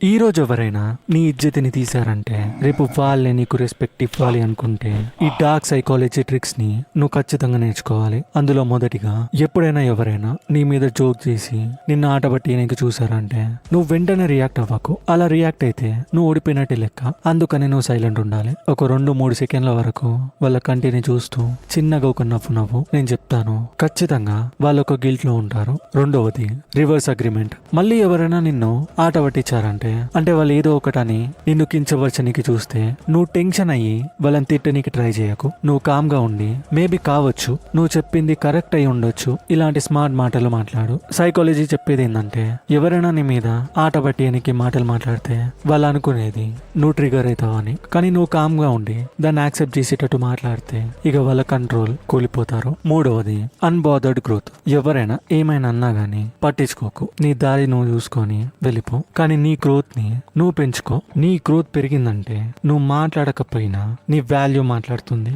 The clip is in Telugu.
ఈ రోజు ఎవరైనా నీ ఇజ్జతిని తీశారంటే రేపు వాళ్ళే నీకు రెస్పెక్ట్ ఇవ్వాలి అనుకుంటే ఈ డార్క్ సైకాలజీ ట్రిక్స్ ని నువ్వు ఖచ్చితంగా నేర్చుకోవాలి. అందులో మొదటిగా, ఎప్పుడైనా ఎవరైనా నీ మీద జోక్ చేసి నిన్ను ఆటబట్టి నీకు చూసారంటే నువ్వు వెంటనే రియాక్ట్ అవ్వకు. అలా రియాక్ట్ అయితే నువ్వు ఓడిపోయినట్టే లెక్క. అందుకని నువ్వు సైలెంట్ ఉండాలి. ఒక 2-3 సెకండ్ల వరకు వాళ్ళ కంటిని చూస్తూ చిన్నగా ఒక నవ్వు. నేను చెప్తాను, ఖచ్చితంగా వాళ్ళు ఒక గిల్ట్ లో ఉంటారు. రెండవది, రివర్స్ అగ్రిమెంట్. మళ్ళీ ఎవరైనా నిన్ను ఆట పట్టించారంటే అంటే వాళ్ళు ఏదో ఒకటని నిన్ను కించవచ్చనికి చూస్తే నువ్వు టెన్షన్ అయ్యి వాళ్ళని తిట్టనికి ట్రై చేయకు. నువ్వు కామ్ గా ఉండి మేబీ కావచ్చు నువ్వు చెప్పింది కరెక్ట్ అయి ఉండొచ్చు ఇలాంటి స్మార్ట్ మాటలు మాట్లాడు. సైకాలజీ చెప్పేది ఏంటంటే ఎవరైనా నీ మీద ఆట పట్టియనికి మాటలు మాట్లాడితే వాళ్ళు అనుకునేది నువ్వు ట్రిగర్ అవుతావని. కానీ నువ్వు కామ్ గా ఉండి దాన్ని యాక్సెప్ట్ చేసేటట్టు మాట్లాడితే ఇక వాళ్ళ కంట్రోల్ కోల్పోతారు. మూడవది, అన్బాదర్డ్ గ్రోత్. ఎవరైనా ఏమైనా అన్నా గానీ పట్టించుకోకు. నీ దారి నువ్వు చూసుకొని వెళ్ళిపో. కానీ నీ గ్రోత్ ని నువ్వు పెంచుకో. నీ గ్రోత్ పెరిగిందంటే నువ్వు మాట్లాడకపోయినా నీ వాల్యూ మాట్లాడుతుంది.